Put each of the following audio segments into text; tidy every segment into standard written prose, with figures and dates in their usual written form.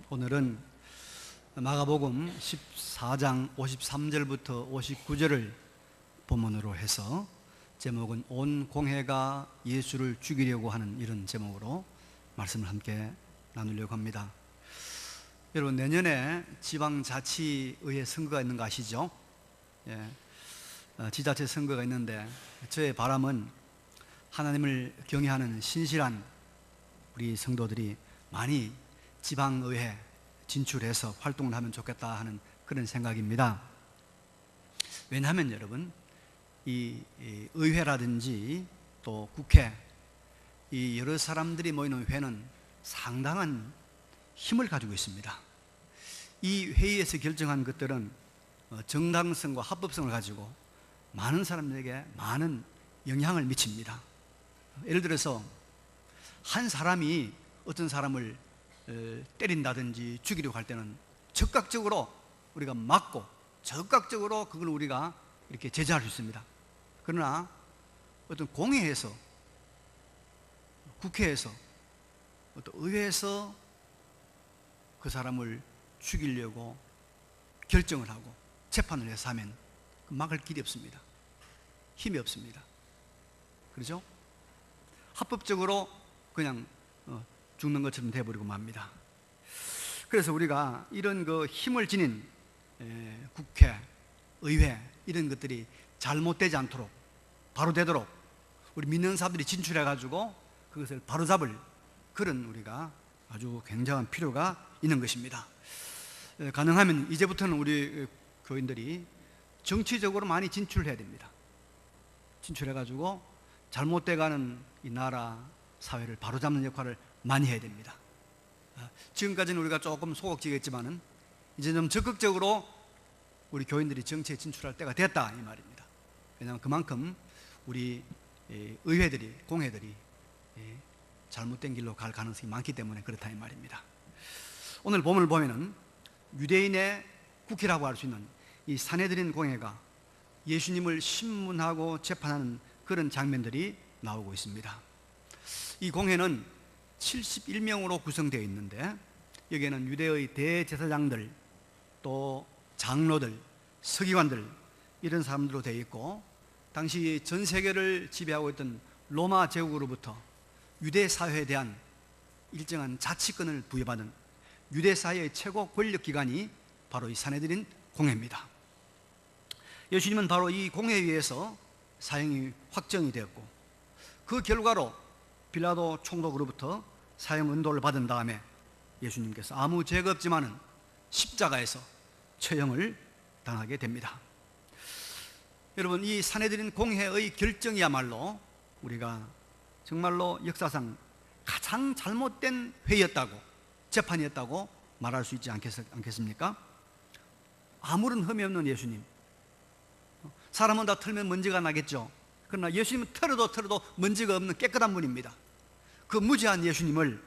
오늘은 마가복음 14장 53절부터 59절을 본문으로 해서 제목은 온 공회가 예수를 죽이려고 하는 이런 제목으로 말씀을 함께 나누려고 합니다. 여러분, 내년에 지방자치의회 선거가 있는 거 아시죠? 지자체 선거가 있는데 저의 바람은 하나님을 경외하는 신실한 우리 성도들이 많이 지방의회 진출해서 활동을 하면 좋겠다 하는 그런 생각입니다. 왜냐하면 여러분, 이 의회라든지 또 국회, 이 여러 사람들이 모이는 회는 상당한 힘을 가지고 있습니다. 이 회의에서 결정한 것들은 정당성과 합법성을 가지고 많은 사람들에게 많은 영향을 미칩니다. 예를 들어서 한 사람이 어떤 사람을 때린다든지 죽이려고 할 때는 적극적으로 우리가 막고 적극적으로 그걸 우리가 이렇게 제재할 수 있습니다. 그러나 어떤 공회에서, 국회에서, 어떤 의회에서 그 사람을 죽이려고 결정을 하고 재판을 해서 하면 막을 길이 없습니다. 힘이 없습니다. 그렇죠? 합법적으로 그냥 죽는 것처럼 돼버리고 맙니다. 그래서 우리가 이런 그 힘을 지닌 국회, 의회 이런 것들이 잘못되지 않도록 바로 되도록 우리 믿는 사람들이 진출해가지고 그것을 바로잡을 그런 우리가 아주 굉장한 필요가 있는 것입니다. 가능하면 이제부터는 우리 교인들이 정치적으로 많이 진출해야 됩니다. 진출해가지고 잘못돼가는 이 나라 사회를 바로잡는 역할을 많이 해야 됩니다. 지금까지는 우리가 조금 소극적이었지만은 이제 좀 적극적으로 우리 교인들이 정치에 진출할 때가 됐다 이 말입니다. 왜냐하면 그만큼 우리 의회들이, 공회들이 잘못된 길로 갈 가능성이 많기 때문에 그렇다 이 말입니다. 오늘 본문을 보면은 유대인의 국회라고 할 수 있는 이 산헤드린 공회가 예수님을 신문하고 재판하는 그런 장면들이 나오고 있습니다. 이 공회는 71명으로 구성되어 있는데 여기에는 유대의 대제사장들, 또 장로들, 서기관들 이런 사람들로 되어 있고, 당시 전 세계를 지배하고 있던 로마 제국으로부터 유대 사회에 대한 일정한 자치권을 부여받은 유대 사회의 최고 권력 기관이 바로 이 산헤드린 공회입니다. 예수님은 바로 이 공회에 의해서 사형이 확정이 되었고, 그 결과로 빌라도 총독으로부터 사형 은도를 받은 다음에 예수님께서 아무 죄가 없지만은 십자가에서 처형을 당하게 됩니다. 여러분, 이 산헤드린 공회의 결정이야말로 우리가 정말로 역사상 가장 잘못된 회의였다고, 재판이었다고 말할 수 있지 않겠습니까? 아무런 흠이 없는 예수님, 사람은 다 털면 먼지가 나겠죠. 그러나 예수님은 털어도 먼지가 없는 깨끗한 분입니다. 그 무죄한 예수님을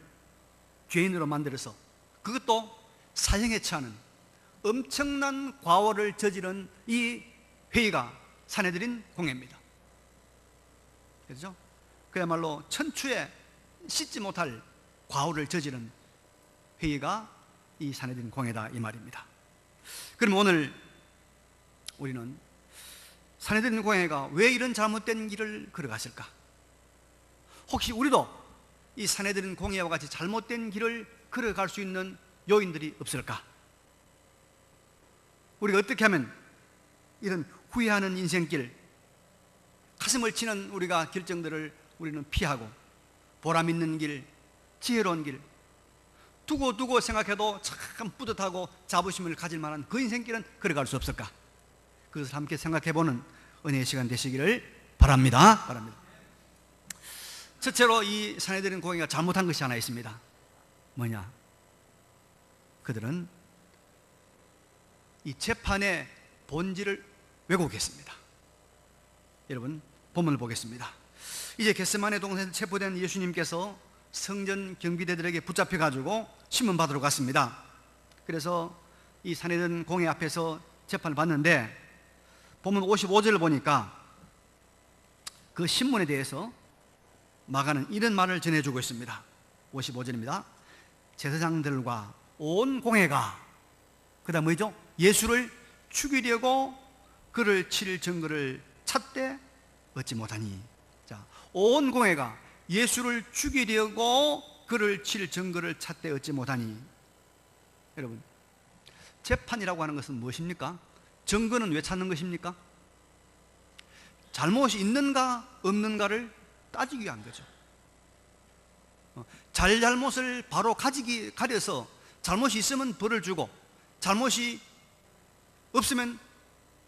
죄인으로 만들어서, 그것도 사형에 처하는 엄청난 과오를 저지른 이 회의가 산헤드린 공회입니다. 그렇죠? 그야말로 천추에 씻지 못할 과오를 저지른 회의가 이 산헤드린 공회다 이 말입니다. 그럼 오늘 우리는 산헤드린 공회가 왜 이런 잘못된 길을 걸어갔을까? 혹시 우리도 이 산헤드린 공회와 같이 잘못된 길을 걸어갈 수 있는 요인들이 없을까? 우리가 어떻게 하면 이런 후회하는 인생길, 가슴을 치는 우리가 결정들을 우리는 피하고 보람 있는 길, 지혜로운 길, 두고 생각해도 참 뿌듯하고 자부심을 가질 만한 그 인생길은 걸어갈 수 없을까? 그것을 함께 생각해보는 은혜의 시간 되시기를 바랍니다. 첫째로 이 산헤드린 공회가 잘못한 것이 하나 있습니다. 뭐냐? 그들은 이 재판의 본질을 왜곡했습니다. 여러분, 본문을 보겠습니다. 이제 겟세마네 동산에서 체포된 예수님께서 성전 경비대들에게 붙잡혀가지고 신문받으러 갔습니다. 그래서 이 산헤드린 공회 앞에서 재판을 받는데 본문 55절을 보니까 그 신문에 대해서 마가는 이런 말을 전해주고 있습니다. 55절입니다. 제사장들과 온 공회가, 그 다음 뭐죠? 예수를 죽이려고 그를 칠 증거를 찾되 얻지 못하니. 자, 온 공회가 예수를 죽이려고 그를 칠 증거를 찾되 얻지 못하니. 여러분, 재판이라고 하는 것은 무엇입니까? 증거는 왜 찾는 것입니까? 잘못이 있는가 없는가를 따지기 위한 거죠. 잘못을 바로 가려서 잘못이 있으면 벌을 주고 잘못이 없으면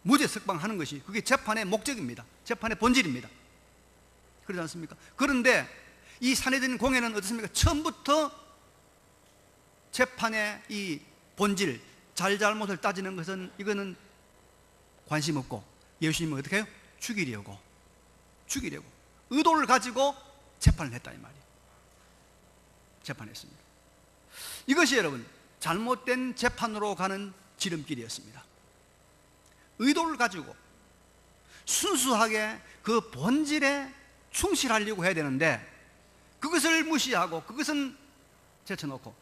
무죄 석방하는 것이, 그게 재판의 목적입니다. 재판의 본질입니다. 그렇지 않습니까? 그런데 이 산헤드린 공회는 어떻습니까? 처음부터 재판의 이 본질, 잘못을 따지는 것은, 이거는 관심 없고, 예수님은 어떻게 해요? 죽이려고 의도를 가지고 재판을 했다 이 말이에요. 재판했습니다. 이것이 여러분 잘못된 재판으로 가는 지름길이었습니다. 의도를 가지고 순수하게 그 본질에 충실하려고 해야 되는데, 그것을 무시하고 그것은 제쳐놓고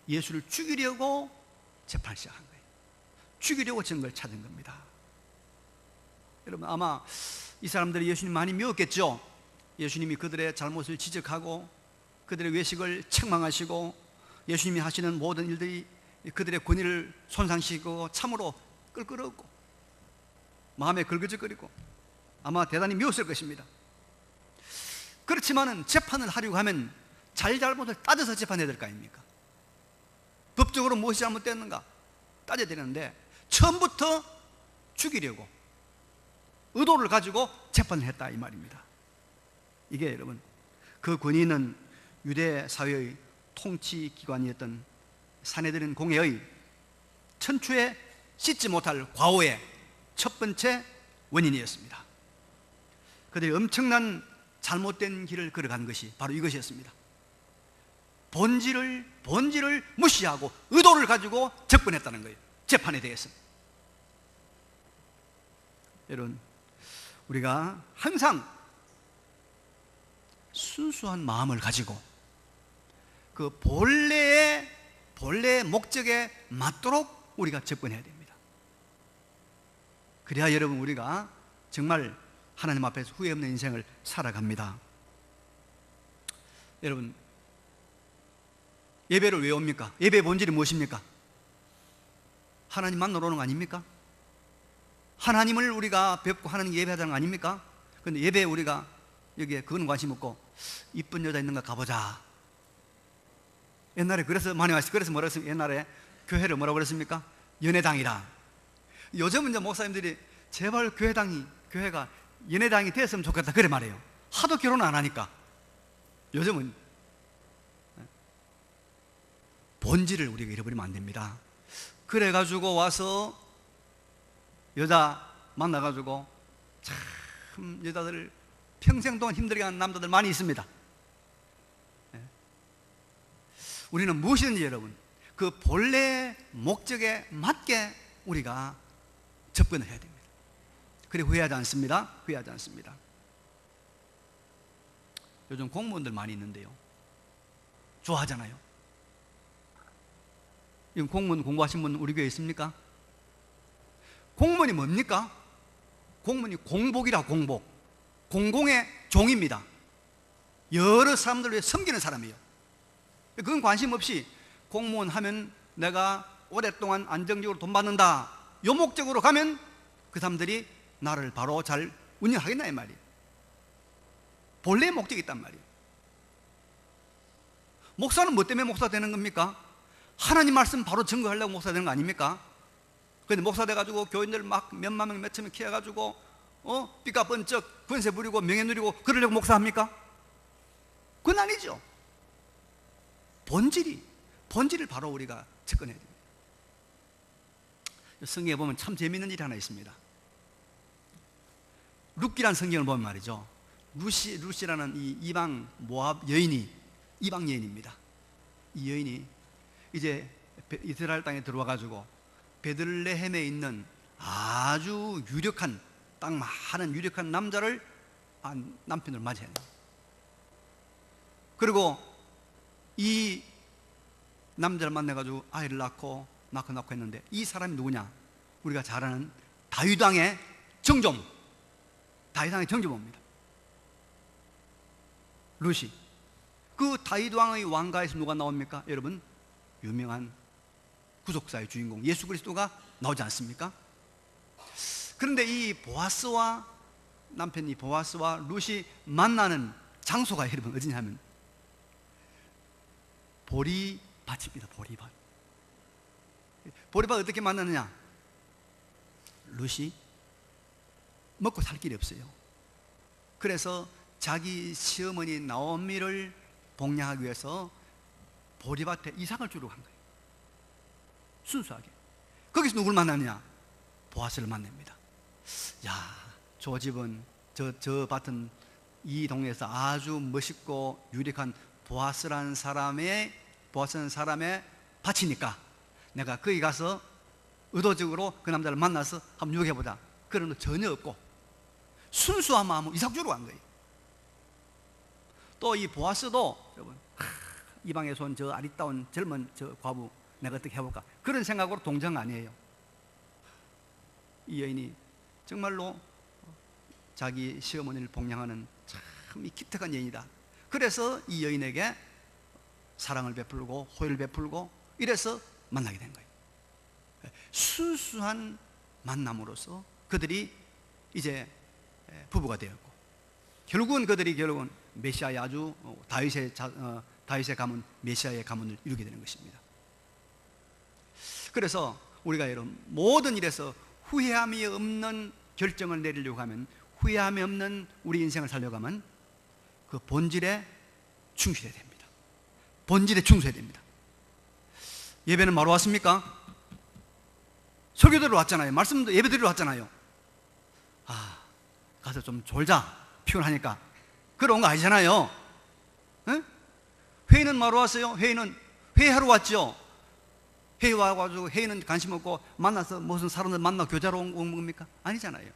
예수를 죽이려고 재판을 시작한 거예요. 죽이려고 증거를 찾은 겁니다. 여러분, 아마 이 사람들이 예수님 많이 미웠겠죠. 예수님이 그들의 잘못을 지적하고 그들의 외식을 책망하시고 예수님이 하시는 모든 일들이 그들의 권위를 손상시키고 참으로 끌끌었고 마음에 걸그적거리고 아마 대단히 미웠을 것입니다. 그렇지만은 재판을 하려고 하면 잘못을 따져서 재판해야 될 거 아닙니까? 법적으로 무엇이 잘못됐는가 따져야 되는데, 처음부터 죽이려고 의도를 가지고 재판을 했다 이 말입니다. 이게 여러분, 그 권위는 유대 사회의 통치 기관이었던 산헤드린 공회의 천추에 씻지 못할 과오의 첫 번째 원인이었습니다. 그들이 엄청난 잘못된 길을 걸어간 것이 바로 이것이었습니다. 본질을 무시하고 의도를 가지고 접근했다는 거예요. 재판에 대해서. 여러분, 우리가 항상 순수한 마음을 가지고 그 본래의 목적에 맞도록 우리가 접근해야 됩니다. 그래야 여러분, 우리가 정말 하나님 앞에서 후회 없는 인생을 살아갑니다. 여러분, 예배를 왜 옵니까? 예배의 본질이 무엇입니까? 하나님 만나러 오는 거 아닙니까? 하나님을 우리가 뵙고 하나님 예배하자는 거 아닙니까? 그런데 예배에 우리가 여기에 그건 관심 없고 이쁜 여자 있는가 가보자. 옛날에 그래서 많이 왔어요. 그래서 뭐라 했습니까? 옛날에 교회를 뭐라고 그랬습니까? 연회당이라. 요즘은 이제 목사님들이 제발 교회가 연회당이 됐으면 좋겠다 그래 말해요. 하도 결혼 안 하니까. 요즘은 본질을 우리가 잃어버리면 안 됩니다. 그래가지고 와서 여자 만나가지고 참 여자들을 평생 동안 힘들게 하는 남자들 많이 있습니다. 우리는 무엇이든지 여러분, 그 본래 목적에 맞게 우리가 접근을 해야 됩니다. 그래 후회하지 않습니다. 후회하지 않습니다. 요즘 공무원들 많이 있는데요, 좋아하잖아요. 이건 공무원 공부하신 분 우리 교회에 있습니까? 공무원이 뭡니까? 공무원이 공복이라. 공복, 공공의 종입니다. 여러 사람들 위해 섬기는 사람이에요. 그건 관심 없이 공무원 하면 내가 오랫동안 안정적으로 돈 받는다, 요 목적으로 가면 그 사람들이 나를 바로 잘 운영하겠나 이 말이에요. 본래의 목적이 있단 말이에요. 목사는 뭐 때문에 목사 되는 겁니까? 하나님 말씀 바로 증거하려고 목사 되는 거 아닙니까? 그런데 목사 돼가지고 교인들 막 몇만 명 몇천 명 키워가지고 삐까 번쩍 권세 부리고 명예 누리고 그러려고 목사합니까? 그건 아니죠. 본질을 바로 우리가 접근해야 됩니다. 성경에 보면 참 재미있는 일이 하나 있습니다. 룻기란 성경을 보면 말이죠, 룻이라는 이 이방 모압 여인이, 이방 여인입니다. 이 여인이 이제 이스라엘 땅에 들어와 가지고 베들레헴에 있는 아주 유력한, 땅 많은 유력한 남자를 남편을 맞이했는. 그리고 이 남자를 만나가지고 아이를 낳고 했는데, 이 사람이 누구냐? 우리가 잘 아는 다윗 왕의 정종, 다윗 왕의 정조모입니다. 루시. 그 다윗 왕의 왕가에서 누가 나옵니까? 여러분, 유명한 구속사의 주인공 예수 그리스도가 나오지 않습니까? 그런데 이 보아스와 남편이 보아스와 룻이 만나는 장소가 여러분 어디냐면 보리밭입니다. 보리밭. 보리밭 어떻게 만나느냐? 룻이 먹고 살 길이 없어요. 그래서 자기 시어머니 나오미를 복양하기 위해서 보리밭에 이삭을 주러 간 거예요. 순수하게. 거기서 누굴 만나느냐? 보아스를 만납니다. 야, 저 집은 저 밭은 이 동네에서 아주 멋있고 유력한 보아스라는 사람의 밭이니까 내가 거기 가서 의도적으로 그 남자를 만나서 한번 유혹해보자. 그런 거 전혀 없고 순수한 마음으로 이삭 주러 간 거예요. 또 이 보아스도 여러분, 이방에서 온 저 아리따운 젊은 저 과부 내가 어떻게 해볼까, 그런 생각으로 동정 아니에요. 이 여인이 정말로 자기 시어머니를 복양하는 참 이 기특한 여인이다. 그래서 이 여인에게 사랑을 베풀고 호의를 베풀고 이래서 만나게 된 거예요. 순수한 만남으로서 그들이 이제 부부가 되었고, 결국은 메시아의 아주 다윗의 가문, 메시아의 가문을 이루게 되는 것입니다. 그래서 우리가 여러분 모든 일에서 후회함이 없는 결정을 내리려고 하면, 후회함이 없는 우리 인생을 살려고 하면 그 본질에 충실해야 됩니다. 본질에 충실해야 됩니다. 예배는 뭐로 왔습니까? 설교대로 왔잖아요. 말씀도 예배대로 왔잖아요. 가서 좀 졸자, 피곤하니까. 그런 거 아니잖아요. 에? 회의는 뭐로 왔어요? 회의하러 왔죠. 회의 와가지고 회의는 관심 없고 만나서 무슨 사람들 만나 교제하러 온 겁니까? 아니잖아요.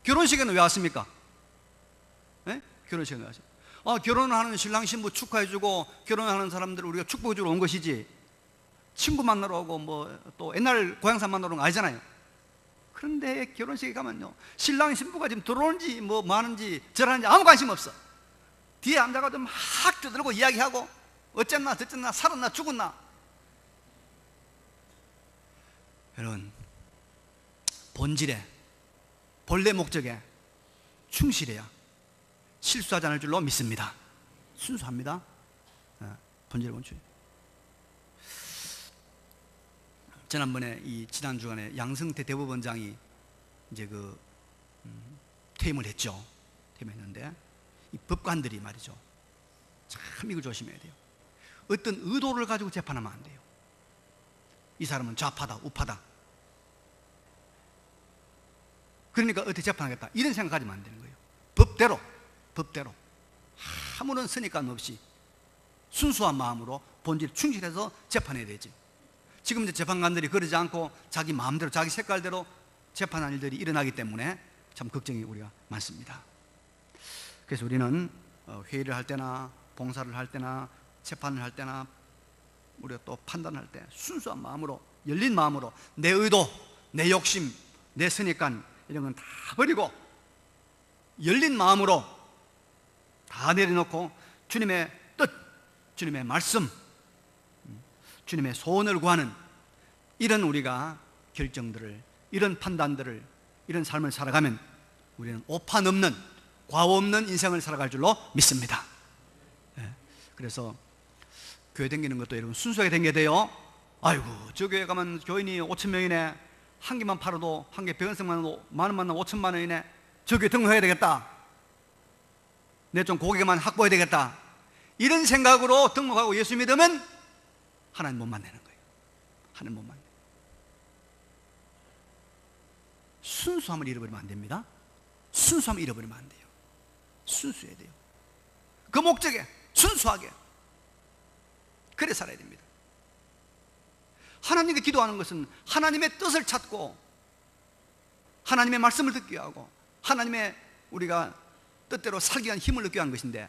결혼식에는 왜 왔습니까? 에? 결혼식에 왜 왔어요? 결혼하는 신랑 신부 축하해주고 결혼하는 사람들을 우리가 축복해주러 온 것이지, 친구 만나러 오고 또 옛날 고향사 만나러 온 거 아니잖아요. 그런데 결혼식에 가면요, 신랑 신부가 지금 들어오는지 뭐 하는지 절하는지 아무 관심 없어. 뒤에 앉아가지고 막 떠들고 이야기하고 어쨌나 저쨌나 살았나 죽었나. 여러분, 본질에, 본래 목적에 충실해야 실수하지 않을 줄로 믿습니다. 순수합니다. 본질에 본출. 지난번에 지난 주간에 양승태 대법원장이 이제 퇴임을 했죠. 퇴임했는데 이 법관들이 말이죠, 참 이거 조심해야 돼요. 어떤 의도를 가지고 재판하면 안 돼요. 이 사람은 좌파다, 우파다, 그러니까 어떻게 재판하겠다, 이런 생각하지면 안 되는 거예요. 법대로 아무런 선입관 없이 순수한 마음으로 본질에 충실해서 재판해야 되지. 지금 이제 재판관들이 그러지 않고 자기 마음대로 자기 색깔대로 재판하는 일들이 일어나기 때문에 참 걱정이 우리가 많습니다. 그래서 우리는 회의를 할 때나 봉사를 할 때나 재판을 할 때나 우리가 또 판단할 때 순수한 마음으로, 열린 마음으로 내 의도, 내 욕심, 내 선입관 이런 건 다 버리고 열린 마음으로 다 내려놓고 주님의 뜻, 주님의 말씀, 주님의 소원을 구하는 이런 우리가 결정들을, 이런 판단들을, 이런 삶을 살아가면 우리는 오판 없는, 과오 없는 인생을 살아갈 줄로 믿습니다. 그래서 교회 다니는 것도 여러분 순수하게 다녀야 돼요. 아이고, 저 교회 가면 교인이 5,000명이네, 한 개만 팔아도, 한 개 100원씩만 만원만 나면 5천만 원이네, 저 교회 등록해야 되겠다, 내 좀 고객만 확보해야 되겠다, 이런 생각으로 등록하고 예수 믿으면 하나님 못 만나는 거예요. 하나님 못 만나. 순수함을 잃어버리면 안 됩니다. 순수함을 잃어버리면 안 돼요. 순수해야 돼요. 그 목적에 순수하게 그래 살아야 됩니다. 하나님께 기도하는 것은 하나님의 뜻을 찾고 하나님의 말씀을 듣기 하고 하나님의 우리가 뜻대로 살기 위한 힘을 얻기 위한 것인데,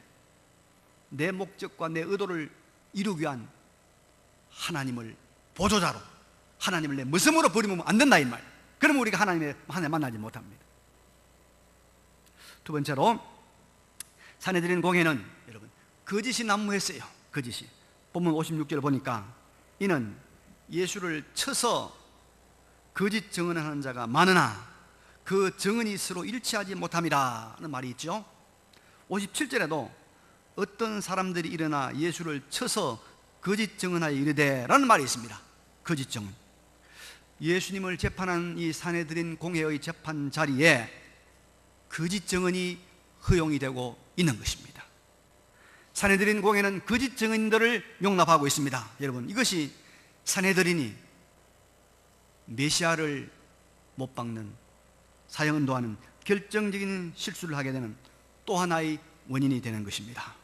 내 목적과 내 의도를 이루기 위한 하나님을 보조자로, 하나님을 내 모습으로 버리면 안 된다 이 말. 그러면 우리가 하나님 만나지 못합니다. 두 번째로, 산헤드린 공회는 여러분 거짓이 난무했어요. 거짓이. 본문 56절 보니까 이는 예수를 쳐서 거짓 증언하는 자가 많으나 그 증언이 서로 일치하지 못함이라는 말이 있죠. 57절에도 어떤 사람들이 일어나 예수를 쳐서 거짓 증언하여 이르되 라는 말이 있습니다. 거짓 증언. 예수님을 재판한 이 산헤드린 공회의 재판 자리에 거짓 증언이 허용이 되고 있는 것입니다. 산헤드린 공회는 거짓 증언들을 용납하고 있습니다. 여러분, 이것이 산헤드린이 메시아를 못 박는, 사형은도하는 결정적인 실수를 하게 되는 또 하나의 원인이 되는 것입니다.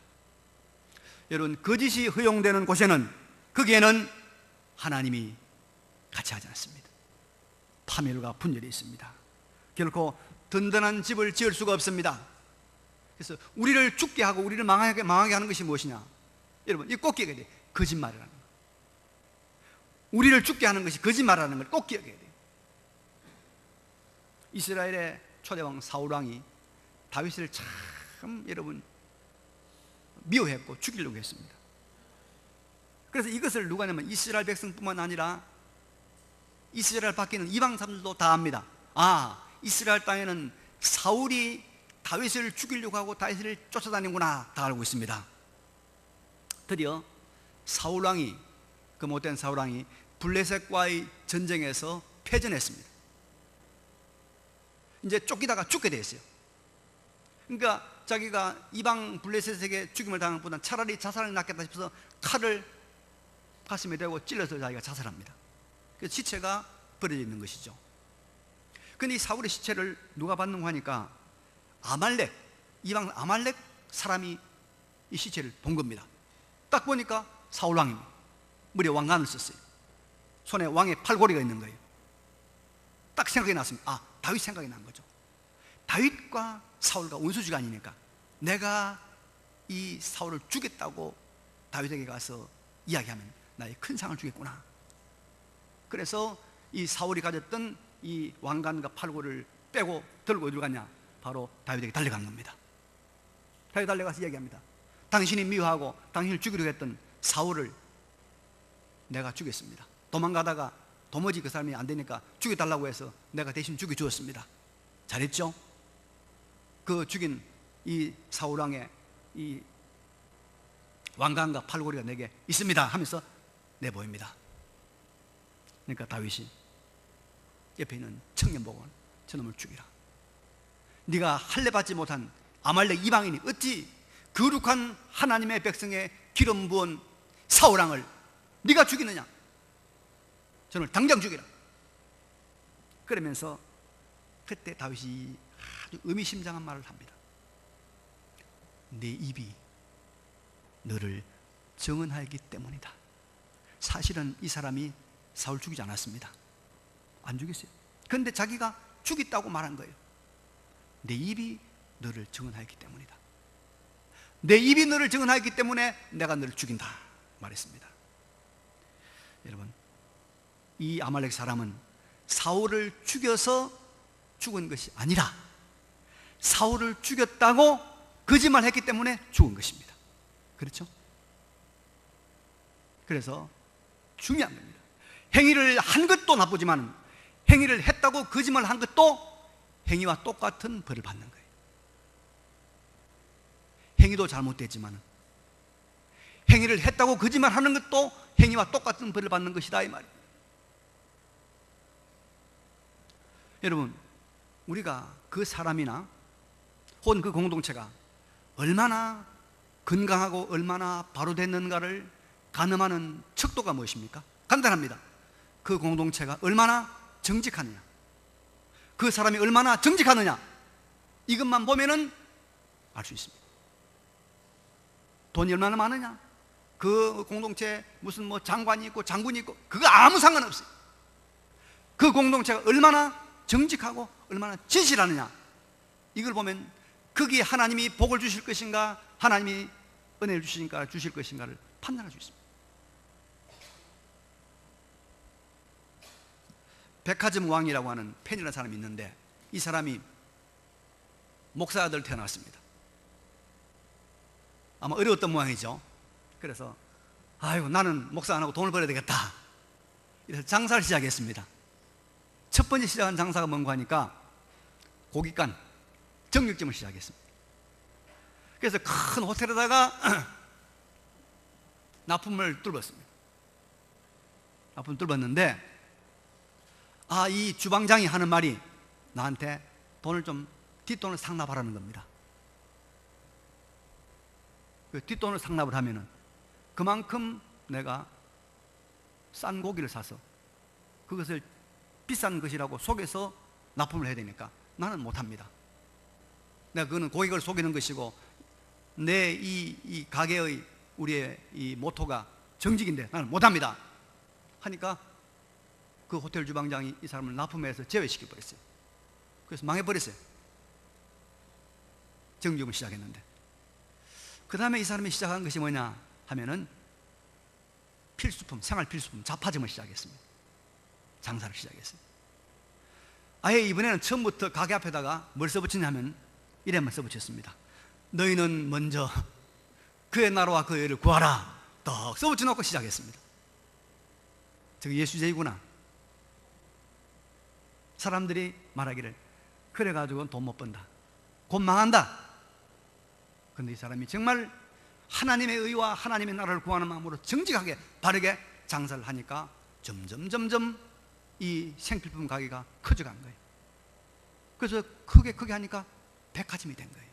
여러분, 거짓이 허용되는 곳에는, 거기에는 하나님이 같이 하지 않습니다. 파멸과 분열이 있습니다. 결코 든든한 집을 지을 수가 없습니다. 그래서 우리를 죽게 하고 우리를 망하게 하는 것이 무엇이냐? 여러분, 이 꼭 기억해야 돼요. 거짓말이라는 거. 우리를 죽게 하는 것이 거짓말이라는 걸 꼭 기억해야 돼요. 이스라엘의 초대왕 사울왕이 다윗을 참 여러분 미워했고 죽이려고 했습니다. 그래서 이것을 누가 하냐면 이스라엘 백성뿐만 아니라 이스라엘 밖에 있는 이방 사람들도 다 압니다. 아, 이스라엘 땅에는 사울이 다윗을 죽이려고 하고 다윗을 쫓아다니는구나, 다 알고 있습니다. 드디어 사울왕이, 그 못된 사울왕이 블레셋과의 전쟁에서 패전했습니다. 이제 쫓기다가 죽게 됐어요. 그러니까 자기가 이방 블레셋에게 죽임을 당한 것보다 차라리 자살이 낫겠다 싶어서 칼을 가슴에 대고 찔러서 자기가 자살합니다. 그래서 시체가 버려져 있는 것이죠. 그런데 이 사울의 시체를 누가 봤는가 하니까 아말렉, 이방 아말렉 사람이 이 시체를 본 겁니다. 딱 보니까 사울왕입니다. 머리에 왕관을 썼어요. 손에 왕의 팔고리가 있는 거예요. 딱 생각이 났습니다. 아, 다윗 생각이 난 거죠. 다윗과 사울과 원수지간이니까 내가 이 사울을 죽였다고 다윗에게 가서 이야기하면 나의 큰 상을 주겠구나. 그래서 이 사울이 가졌던 이 왕관과 팔고리를 빼고 들고 어디로 갔냐? 바로 다윗에게 달려간 겁니다. 다윗 달려가서 이야기합니다. 당신이 미워하고 당신을 죽이려고 했던 사울을 내가 죽였습니다. 도망가다가 도무지 그 사람이 안 되니까 죽여달라고 해서 내가 대신 죽여주었습니다. 잘했죠? 그 죽인 이 사울왕의 이 왕관과 팔고리가 내게 있습니다 하면서 내보입니다. 그러니까 다윗이 옆에 있는 청년 보고 저놈을 죽이라. 네가 할례 받지 못한 아말렉 이방인이 어찌 거룩한 하나님의 백성의 기름 부은 사울왕을 네가 죽이느냐? 저놈을 당장 죽이라. 그러면서 그때 다윗이 아주 의미심장한 말을 합니다. 내 입이 너를 증언하였기 때문이다. 사실은 이 사람이 사울 죽이지 않았습니다. 안 죽였어요. 그런데 자기가 죽였다고 말한 거예요. 내 입이 너를 증언하였기 때문이다. 내 입이 너를 증언하였기 때문에 내가 너를 죽인다 말했습니다. 여러분, 이 아말렉 사람은 사울을 죽여서 죽은 것이 아니라 사울을 죽였다고 거짓말했기 때문에 죽은 것입니다. 그렇죠? 그래서 중요한 겁니다. 행위를 한 것도 나쁘지만 행위를 했다고 거짓말한 것도 행위와 똑같은 벌을 받는 거예요. 행위도 잘못됐지만 행위를 했다고 거짓말하는 것도 행위와 똑같은 벌을 받는 것이다 이 말이에요. 여러분, 우리가 그 사람이나 혹은 그 공동체가 얼마나 건강하고 얼마나 바로 됐는가를 가늠하는 척도가 무엇입니까? 간단합니다. 그 공동체가 얼마나 정직하느냐, 그 사람이 얼마나 정직하느냐, 이것만 보면은 알 수 있습니다. 돈이 얼마나 많으냐, 그 공동체에 무슨 뭐 장관이 있고 장군이 있고 그거 아무 상관없어요. 그 공동체가 얼마나 정직하고 얼마나 진실하느냐, 이걸 보면 거기에 하나님이 복을 주실 것인가, 하나님이 은혜를 주실 것인가를 판단할 수 있습니다. 백화점 왕이라고 하는 펜이라는 사람이 있는데, 이 사람이 목사 아들 태어났습니다. 아마 어려웠던 모양이죠. 그래서 아이고, 나는 목사 안 하고 돈을 벌어야 되겠다. 이래서 장사를 시작했습니다. 첫 번째 시작한 장사가 뭔가 하니까 고깃간 정육점을 시작했습니다. 그래서 큰 호텔에다가 납품을 뚫었습니다. 납품을 뚫었는데, 이 주방장이 하는 말이 나한테 돈을 좀, 뒷돈을 상납하라는 겁니다. 그 뒷돈을 상납을 하면은 그만큼 내가 싼 고기를 사서 그것을 비싼 것이라고 속여서 납품을 해야 되니까 나는 못합니다. 내가 그거는 고객을 속이는 것이고, 내 이 가게의 우리의 이 모토가 정직인데 나는 못합니다 하니까 그 호텔 주방장이 이 사람을 납품해서 제외시켜 버렸어요. 그래서 망해버렸어요. 정육을 시작했는데, 그 다음에 이 사람이 시작한 것이 뭐냐 하면은 필수품, 생활 필수품 잡화점을 시작했습니다. 장사를 시작했어요. 아예 이번에는 처음부터 가게 앞에다가 뭘 써붙이냐면 이래만 써붙였습니다. 너희는 먼저 그의 나라와 그의 의를 구하라, 딱 써붙여놓고 시작했습니다. 저게 예수제이구나. 사람들이 말하기를 그래가지고 돈 못 번다, 곧 망한다. 그런데 이 사람이 정말 하나님의 의와 하나님의 나라를 구하는 마음으로 정직하게 바르게 장사를 하니까 점점 이 생필품 가게가 커져간 거예요. 그래서 크게 하니까 백화점이 된 거예요.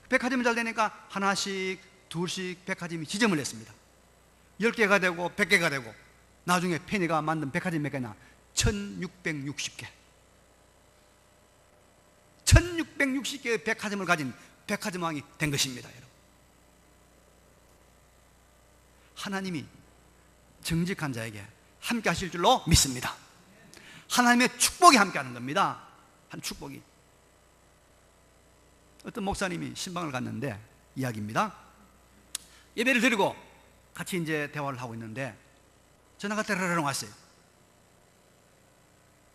백화점이 잘 되니까 하나씩 둘씩 백화점이 지점을 냈습니다. 10개가 되고 100개가 되고, 나중에 페니가 만든 백화점이 몇 개냐? 1660개. 1660개의 백화점을 가진 백화점 왕이 된 것입니다. 여러분, 하나님이 정직한 자에게 함께 하실 줄로 믿습니다. 하나님의 축복이 함께 하는 겁니다. 한 축복이. 어떤 목사님이 신방을 갔는데, 이야기입니다. 예배를 드리고 같이 이제 대화를 하고 있는데 전화가 따라랑 왔어요.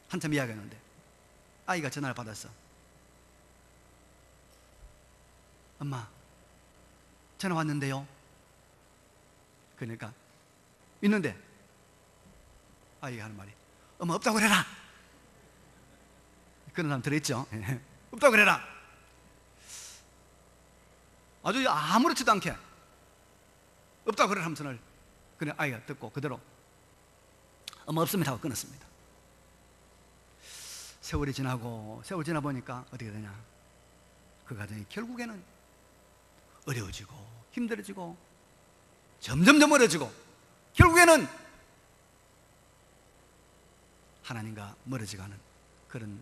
한참 이야기하는데 아이가 전화를 받았어. 엄마, 전화 왔는데요. 그러니까 있는데 아이가 하는 말이, 엄마 없다고 그래라. 그런 사람 들어있죠. 없다고 그래라. 아주 아무렇지도 않게 없다고 그래 하면서 그냥 아이가 듣고 그대로 엄마 없습니다 하고 끊었습니다. 세월이 지나 보니까 어떻게 되냐, 그 가정이 결국에는 어려워지고 힘들어지고 점점 멀어지고 결국에는 하나님과 멀어져가는 그런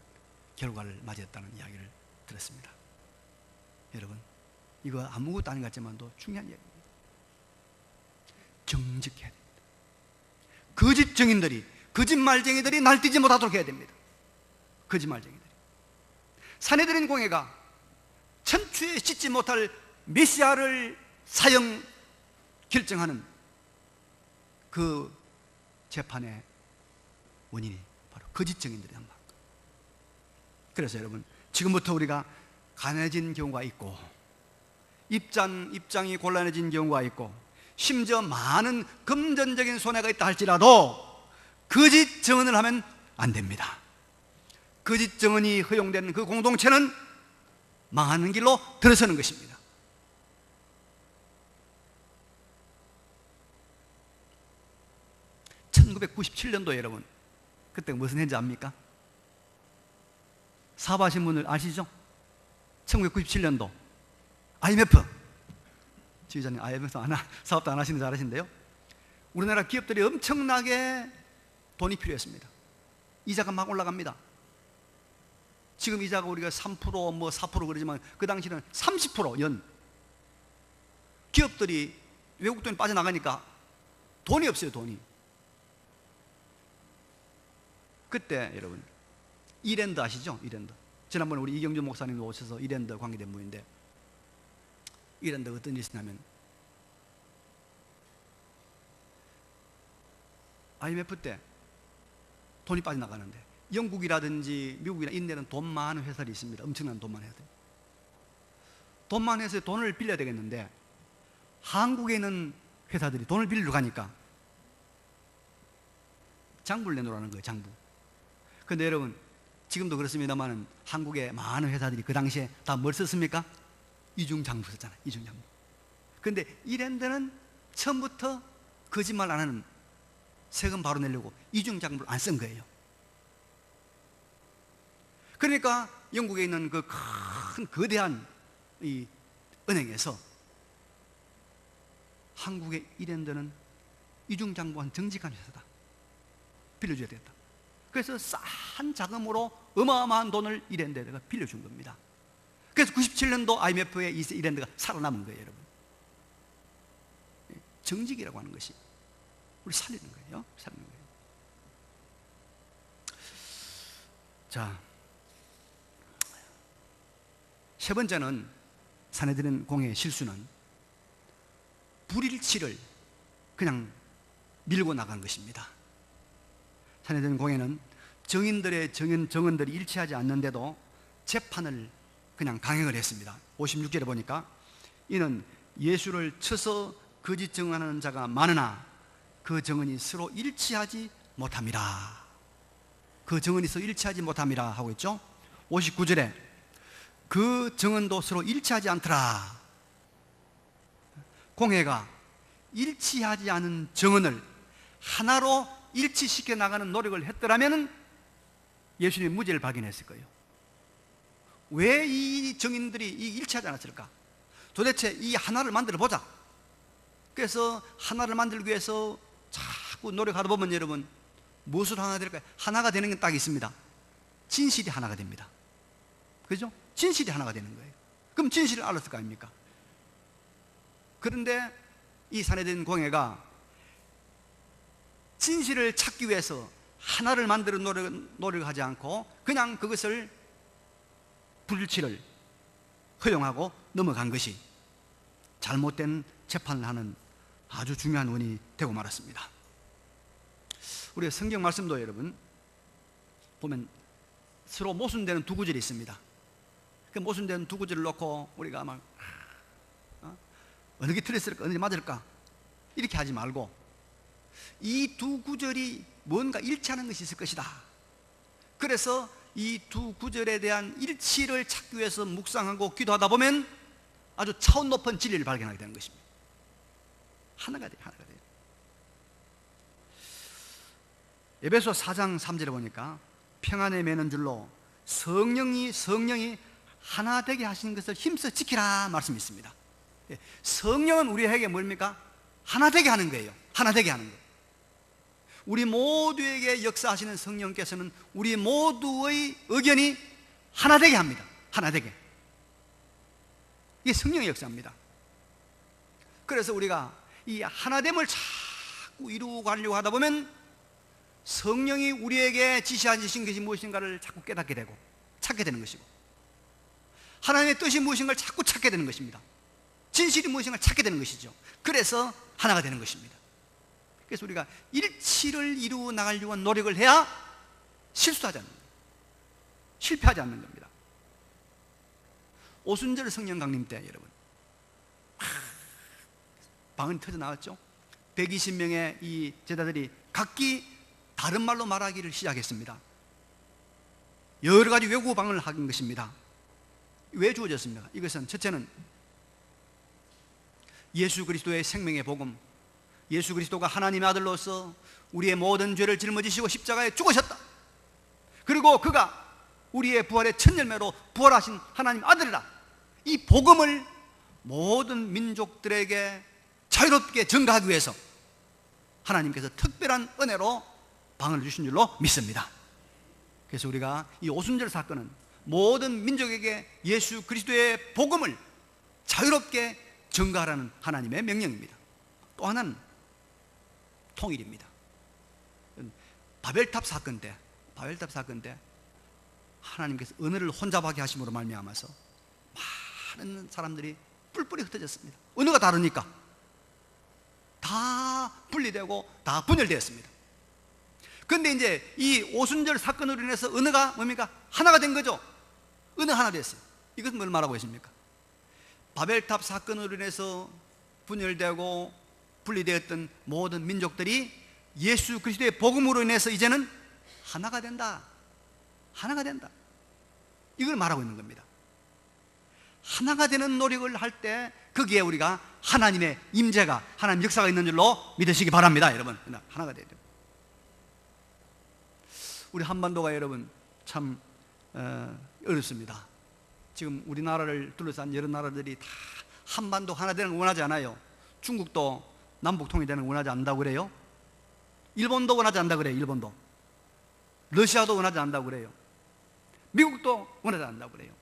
결과를 맞이했다는 이야기를 들었습니다. 여러분, 이거 아무것도 아닌 것 같지만도 중요한 얘기입니다. 정직해야 됩니다. 거짓 증인들이, 거짓말쟁이들이 날뛰지 못하도록 해야 됩니다. 거짓말쟁이들이. 사내들인 공회가 천추에 씻지 못할 메시아를 사형 결정하는 그 재판의 원인이 바로 거짓 증인들이란 말입니다. 그래서 여러분, 지금부터 우리가 가난해진 경우가 있고 입장이 곤란해진 경우가 있고 심지어 많은 금전적인 손해가 있다 할지라도 거짓 증언을 하면 안 됩니다. 거짓 증언이 허용되는 그 공동체는 망하는 길로 들어서는 것입니다. (1997년도) 여러분, 그때 무슨 해인지 압니까? 사업하신 분들 아시죠? 1997년도 IMF. 지휘자님 IMF 사업도 안 하시는 줄 아시는데요, 우리나라 기업들이 엄청나게 돈이 필요했습니다. 이자가 막 올라갑니다. 지금 이자가 우리가 3% 뭐 4% 그러지만 그 당시는 30% 연. 기업들이 외국 돈이 빠져나가니까 돈이 없어요. 돈이. 그때 여러분, 이랜드 아시죠? 이랜드. 지난번에 우리 이경준 목사님도 오셔서 이랜드 관계된 분인데, 이랜드 어떤 일이 있었냐면 IMF 때 돈이 빠져나가는데, 영국이라든지 미국이나 이런 데는 돈 많은 회사들이 있습니다. 엄청난 돈 많은 회사들. 돈 많은 회사에 돈을 빌려야 되겠는데, 한국에 있는 회사들이 돈을 빌리러 가니까 장부를 내놓으라는 거예요. 장부. 근데 여러분, 지금도 그렇습니다만 한국의 많은 회사들이 그 당시에 다 뭘 썼습니까? 이중장부 썼잖아요. 이중장부. 근데 이랜드는 처음부터 거짓말 안 하는, 세금 바로 내려고 이중장부를 안 쓴 거예요. 그러니까 영국에 있는 그 큰 거대한 이 은행에서 한국의 이랜드는 이중장부한 정직한 회사다, 빌려줘야 되겠다. 그래서 싼 자금으로 어마어마한 돈을 이랜드에다가 빌려준 겁니다. 그래서 97년도 IMF에 이랜드가 살아남은 거예요. 여러분, 정직이라고 하는 것이 우리 살리는 거예요. 살리는 거예요. 자, 세 번째는, 사내들인 공회의 실수는 불일치를 그냥 밀고 나간 것입니다. 사내들인 공회는 정인들의 정언들이 일치하지 않는데도 재판을 그냥 강행을 했습니다. 56절에 보니까 이는 예수를 쳐서 거짓 증언하는 자가 많으나 그 증언이 서로 일치하지 못함이라. 그 증언이 서로 일치하지 못함이라 하고 있죠. 59절에 그 증언도 서로 일치하지 않더라. 공회가 일치하지 않은 증언을 하나로 일치시켜 나가는 노력을 했더라면 예수님이 무죄를 발견했을 거예요. 왜 이 증인들이 일치하지 않았을까? 도대체 이 하나를 만들어 보자. 그래서 하나를 만들기 위해서 자꾸 노력하다 보면 여러분, 무엇으로 하나 될까요? 하나가 되는 게 딱 있습니다. 진실이 하나가 됩니다. 그죠? 진실이 하나가 되는 거예요. 그럼 진실을 알았을 거 아닙니까? 그런데 이 사내된 공회가 진실을 찾기 위해서 하나를 만들어 노력하지 않고 그냥 그것을 불일치를 허용하고 넘어간 것이 잘못된 재판을 하는 아주 중요한 원인이 되고 말았습니다. 우리가 성경 말씀도 여러분 보면 서로 모순되는 두 구절이 있습니다. 그 모순되는 두 구절을 놓고 우리가 막 어느 게 틀렸을까, 어느 게 맞을까 이렇게 하지 말고 이 두 구절이 뭔가 일치하는 것이 있을 것이다. 그래서 이 두 구절에 대한 일치를 찾기 위해서 묵상하고 기도하다 보면 아주 차원 높은 진리를 발견하게 되는 것입니다. 하나가 돼요. 하나가 돼요. 에베소 4장 3절에 보니까 평안에 매는 줄로 성령이 하나 되게 하시는 것을 힘써 지키라 말씀이 있습니다. 성령은 우리에게 뭡니까? 하나 되게 하는 거예요. 하나 되게 하는 거예요. 우리 모두에게 역사하시는 성령께서는 우리 모두의 의견이 하나 되게 합니다. 하나 되게. 이게 성령의 역사입니다. 그래서 우리가 이 하나됨을 자꾸 이루고 가려고 하다 보면 성령이 우리에게 지시하신 것이 무엇인가를 자꾸 깨닫게 되고 찾게 되는 것이고, 하나님의 뜻이 무엇인가를 자꾸 찾게 되는 것입니다. 진실이 무엇인가를 찾게 되는 것이죠. 그래서 하나가 되는 것입니다. 그래서 우리가 일치를 이루어 나가려고 하는 노력을 해야 실수하지 않는 겁니다. 실패하지 않는 겁니다. 오순절 성령 강림 때 여러분 방언이 터져 나왔죠. 120명의 이 제자들이 각기 다른 말로 말하기를 시작했습니다. 여러 가지 외국어 방언을 하는 것입니다. 왜 주어졌습니까? 이것은 첫째는 예수 그리스도의 생명의 복음, 예수 그리스도가 하나님의 아들로서 우리의 모든 죄를 짊어지시고 십자가에 죽으셨다. 그리고 그가 우리의 부활의 첫 열매로 부활하신 하나님 아들이라. 이 복음을 모든 민족들에게 자유롭게 전가하기 위해서 하나님께서 특별한 은혜로 방언을 주신 줄로 믿습니다. 그래서 우리가 이 오순절 사건은 모든 민족에게 예수 그리스도의 복음을 자유롭게 전가하라는 하나님의 명령입니다. 또 하나는 통일입니다. 바벨탑 사건 때 하나님께서 언어를 혼잡하게 하심으로 말미암아서 많은 사람들이 뿔뿔이 흩어졌습니다. 언어가 다르니까 다 분리되고 다 분열되었습니다. 그런데 이제 이 오순절 사건으로 인해서 언어가 뭡니까? 하나가 된 거죠. 언어 하나 됐어요. 이것은 뭘 말하고 계십니까? 바벨탑 사건으로 인해서 분열되고 분리되었던 모든 민족들이 예수 그리스도의 복음으로 인해서 이제는 하나가 된다. 하나가 된다. 이걸 말하고 있는 겁니다. 하나가 되는 노력을 할 때 거기에 우리가 하나님의 임재가, 하나님 역사가 있는 줄로 믿으시기 바랍니다. 여러분, 하나가 돼야 돼요. 우리 한반도가 여러분 참 어렵습니다. 지금 우리나라를 둘러싼 여러 나라들이 다 한반도 하나 되는 걸 원하지 않아요. 중국도 남북 통일되는 걸 원하지 않는다고 그래요. 일본도 원하지 않는다고 그래요. 일본도. 러시아도 원하지 않는다고 그래요. 미국도 원하지 않는다고 그래요.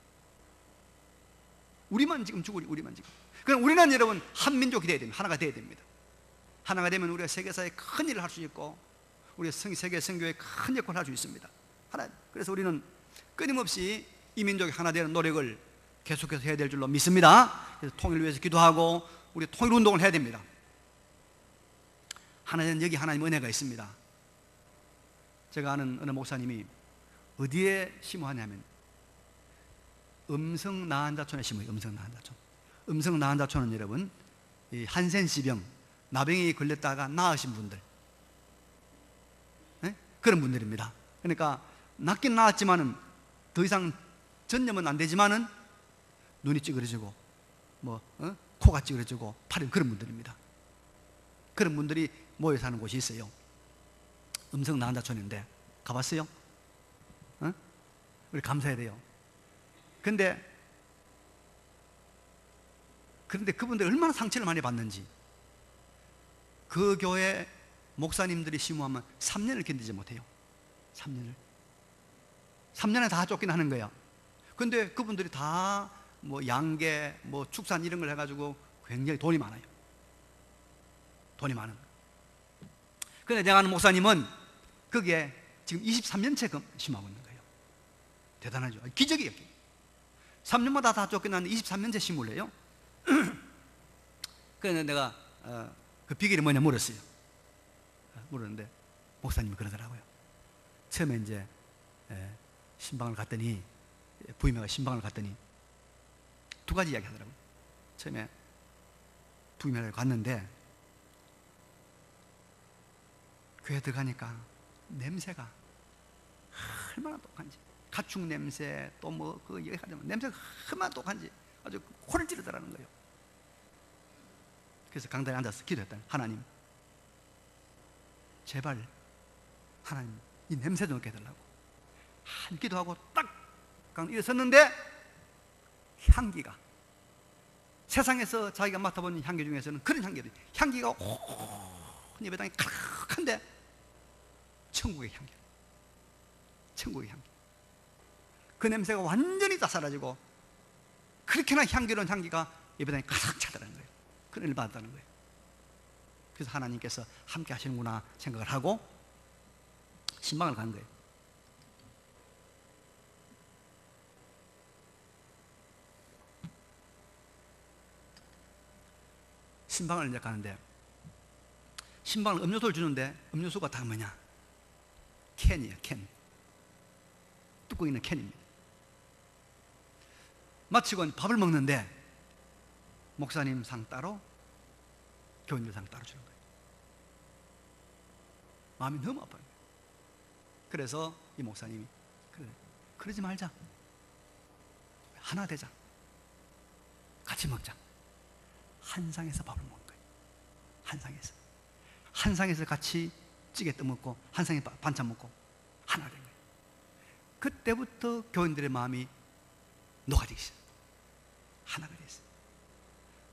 우리만 지금 죽으리, 우리만 지금. 그럼 우리는 여러분 한민족이 돼야 됩니다. 하나가 돼야 됩니다. 하나가 되면 우리가 세계사에 큰 일을 할 수 있고 우리가 세계 선교에 큰 역할을 할 수 있습니다. 하나. 그래서 우리는 끊임없이 이 민족이 하나 되는 노력을 계속해서 해야 될 줄로 믿습니다. 그래서 통일을 위해서 기도하고 우리 통일 운동을 해야 됩니다. 하나는 여기 하나님 은혜가 있습니다. 제가 아는 어느 목사님이 어디에 심호하냐면 음성 나한자촌에 심어요. 음성 나한자촌. 음성 나한자촌은 여러분 이 한센시병, 나병이 걸렸다가 나으신 분들, 네? 그런 분들입니다. 그러니까 낫긴 나았지만은 더 이상 전염은 안 되지만은 눈이 찌그러지고 코가 찌그러지고 팔이, 그런 분들입니다. 그런 분들이 모여 사는 곳이 있어요. 음성 나한자촌인데 가봤어요? 우리 감사해야 돼요. 그런데 그분들 얼마나 상처를 많이 받는지, 그 교회 목사님들이 심호하면 3년을 견디지 못해요. 3년에 다 쫓겨나는 거야. 근데 그분들이 다 양계, 축산 이런 걸 해가지고 굉장히 돈이 많아요. 돈이 많은 거예요. 그런데 내가 아는 목사님은 거기에 지금 23년째 심하고 있는 거예요. 대단하죠. 기적이에요. 3년마다 다 쫓겨났는데 23년째 심을 해요. 그래서 내가 그 비결이 뭐냐 물었어요. 물었는데 목사님이 그러더라고요. 처음에 이제 신방을 갔더니, 부임회가 신방을 갔더니 두 가지 이야기 하더라고요. 처음에 부임회를 갔는데 교회 들어가니까 냄새가 얼마나 독한지, 가축 냄새, 또 그 얘기하자면 냄새가 얼마나 독한지 아주 코를 찌르더라는 거예요. 그래서 강단에 앉아서 기도했더니, 하나님 제발 하나님 이 냄새 좀 깨달라고 한 기도하고 딱 일어섰는데 향기가, 세상에서 자기가 맡아본 향기 중에서는 그런 향기가 온 예배당이 가득한데 천국의 향기, 천국의 향기. 그 냄새가 완전히 다 사라지고 그렇게나 향기로운 향기가 예배당에 가득 차더라는 거예요. 그런 일을 받았다는 거예요. 그래서 하나님께서 함께 하시는구나 생각을 하고 신방을 간 거예요. 신방을 이제 가는데, 신방을 음료수를 주는데 음료수가 다 뭐냐? 캔이에요. 캔. 뚜껑 있는 캔입니다. 마치고 밥을 먹는데 목사님 상 따로, 교인들 상 따로 주는 거예요. 마음이 너무 아파요. 그래서 이 목사님이 그러지 말자, 하나 되자, 같이 먹자. 한 상에서 밥을 먹는 거예요. 한 상에서 같이 찌개 떠먹고 한 상에 반찬 먹고 하나 된 거예요. 그때부터 교인들의 마음이 녹아지기 시작해요. 하나가 됐어요.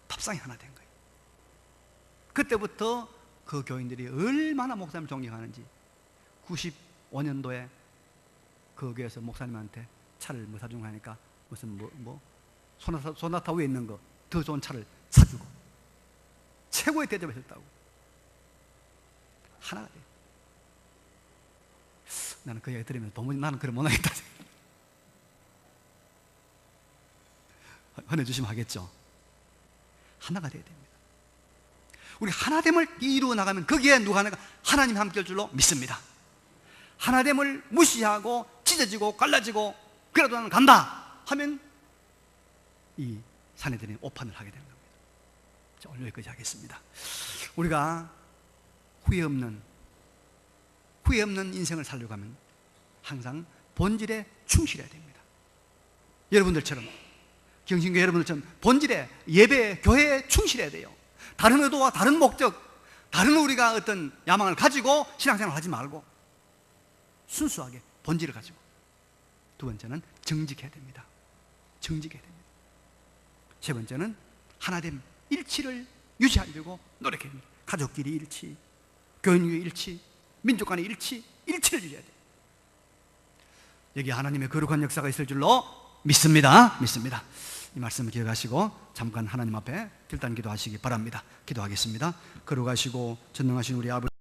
밥상이 하나 된 거예요. 그때부터 그 교인들이 얼마나 목사님을 존경하는지, 95년도에 그 교회에서 목사님한테 차를 사주고 하니까 무슨 소나타 위에 있는 거 더 좋은 차를 사주고 최고의 대접을 했다고. 하나가 돼요. 나는 그 얘기 들으면 도무지 나는 그래 못하겠다. 헌해주시면 하겠죠. 하나가 돼야 됩니다. 우리 하나됨을 이루어 나가면 거기에 누가 하나가 하나님 함께 할 줄로 믿습니다. 하나됨을 무시하고 찢어지고 갈라지고 그래도 나는 간다 하면 이 사내들이 오판을 하게 되는 겁니다. 자, 오늘 여기까지 하겠습니다. 우리가 후회 없는 인생을 살려고 하면 항상 본질에 충실해야 됩니다. 여러분들처럼, 경신교 여러분들처럼 본질에, 예배에, 교회에 충실해야 돼요. 다른 의도와 다른 목적, 다른 우리가 어떤 야망을 가지고 신앙생활을 하지 말고 순수하게 본질을 가지고. 두 번째는 정직해야 됩니다. 정직해야 됩니다. 세 번째는 하나됨, 일치를 유지하려고 노력해야 됩니다. 가족끼리 일치, 교인의 일치, 민족 간의 일치를 유지해야 돼요. 여기 하나님의 거룩한 역사가 있을 줄로 믿습니다. 이 말씀을 기억하시고 잠깐 하나님 앞에 결단 기도하시기 바랍니다. 기도하겠습니다. 거룩하시고 전능하신 우리 아버지,